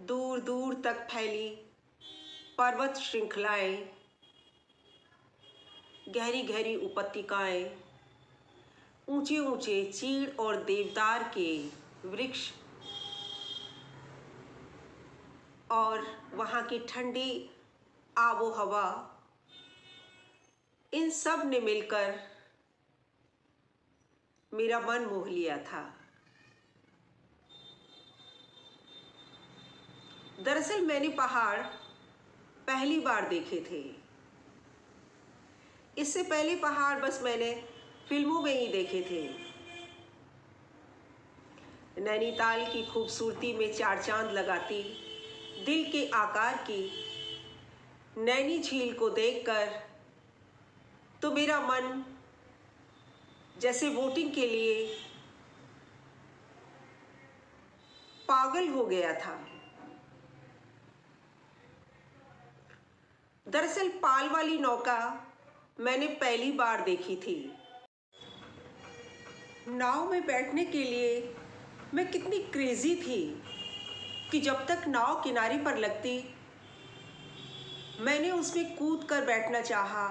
दूर दूर तक फैली पर्वत श्रृंखलाएं, गहरी गहरी उपत्यकाएं, ऊंचे ऊंचे चीड़ और देवदार के वृक्ष और वहाँ की ठंडी आबो हवा, इन सब ने मिलकर मेरा मन मोह लिया था। दरअसल मैंने पहाड़ पहली बार देखे थे। इससे पहले पहाड़ बस मैंने फिल्मों में ही देखे थे। नैनीताल की खूबसूरती में चार चांद लगाती दिल के आकार की नैनी झील को देखकर तो मेरा मन जैसे वोटिंग के लिए पागल हो गया था। दरअसल पाल वाली नौका मैंने पहली बार देखी थी। नाव में बैठने के लिए मैं कितनी क्रेजी थी कि जब तक नाव किनारे पर लगती मैंने उसमें कूद कर बैठना चाहा,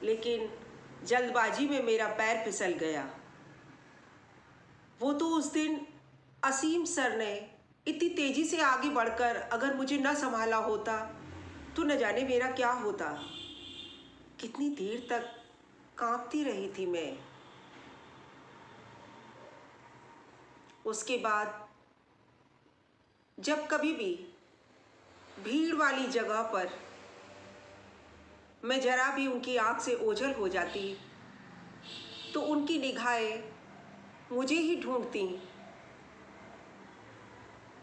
लेकिन जल्दबाजी में मेरा पैर फिसल गया। वो तो उस दिन असीम सर ने इतनी तेजी से आगे बढ़कर अगर मुझे न संभाला होता तो न जाने मेरा क्या होता। कितनी देर तक कांपती रही थी मैं। उसके बाद जब कभी भी भीड़ वाली जगह पर मैं जरा भी उनकी आंख से ओझल हो जाती तो उनकी निगाहें मुझे ही ढूंढती।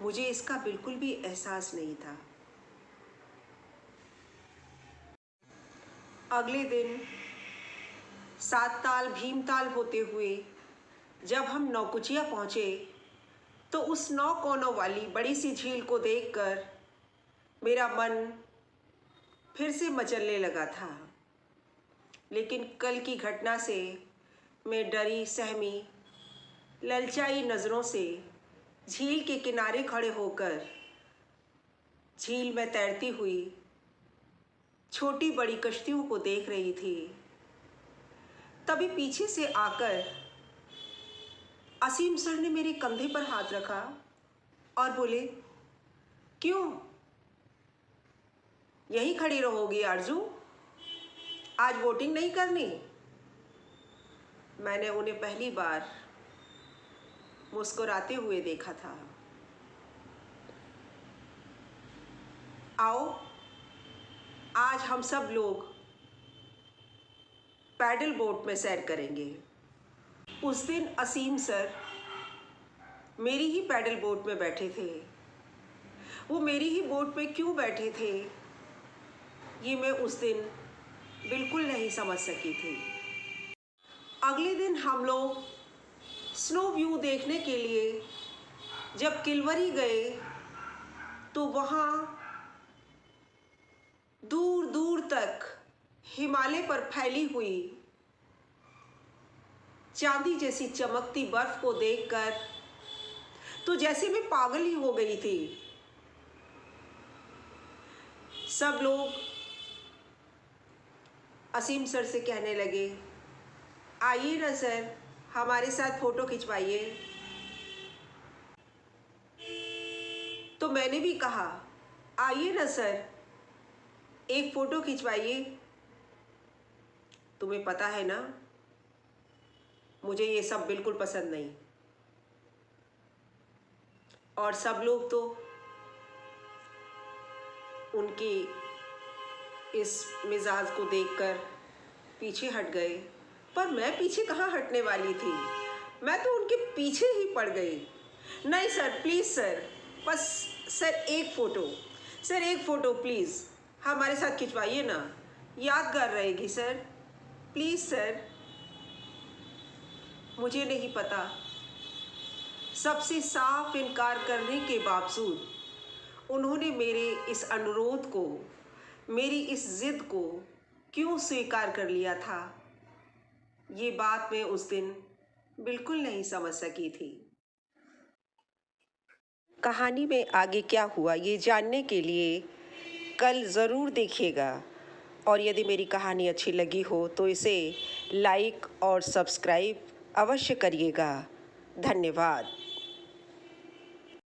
मुझे इसका बिल्कुल भी एहसास नहीं था। अगले दिन सातताल भीमताल होते हुए जब हम नौकुचिया पहुँचे तो उस 9 कोनों वाली बड़ी सी झील को देखकर मेरा मन फिर से मचलने लगा था। लेकिन कल की घटना से मैं डरी सहमी ललचाई नज़रों से झील के किनारे खड़े होकर झील में तैरती हुई छोटी बड़ी कश्तियों को देख रही थी। तभी पीछे से आकर असीम सर ने मेरे कंधे पर हाथ रखा और बोले, क्यों यहीं खड़ी रहोगी आरजू? आज वोटिंग नहीं करनी? मैंने उन्हें पहली बार मुस्कुराते हुए देखा था। आओ आज हम सब लोग पैडल बोट में सैर करेंगे। उस दिन असीम सर मेरी ही पैडल बोट में बैठे थे। वो मेरी ही बोट में क्यों बैठे थे ये मैं उस दिन बिल्कुल नहीं समझ सकी थी। अगले दिन हम लोग स्नो व्यू देखने के लिए जब किलवरी गए तो वहाँ दूर दूर तक हिमालय पर फैली हुई चांदी जैसी चमकती बर्फ को देखकर तो जैसे मैं पागल ही हो गई थी। सब लोग असीम सर से कहने लगे, आइए ना सर, हमारे साथ फ़ोटो खिंचवाइए। तो मैंने भी कहा, आइए ना सर, एक फ़ोटो खिंचवाइए। तुम्हें पता है ना, मुझे ये सब बिल्कुल पसंद नहीं। और सब लोग तो उनकी इस मिजाज को देखकर पीछे हट गए, पर मैं पीछे कहाँ हटने वाली थी। मैं तो उनके पीछे ही पड़ गई। नहीं सर, प्लीज़ सर, बस सर एक फ़ोटो, सर एक फ़ोटो प्लीज़ हमारे साथ खिंचवाइए ना, यादगार रहेगी सर, प्लीज़ सर। मुझे नहीं पता सबसे साफ इनकार करने के बावजूद उन्होंने मेरे इस अनुरोध को, मेरी इस ज़िद को क्यों स्वीकार कर लिया था। ये बात मैं उस दिन बिल्कुल नहीं समझ सकी थी। कहानी में आगे क्या हुआ ये जानने के लिए कल ज़रूर देखिएगा। और यदि मेरी कहानी अच्छी लगी हो तो इसे लाइक और सब्सक्राइब अवश्य करिएगा। धन्यवाद।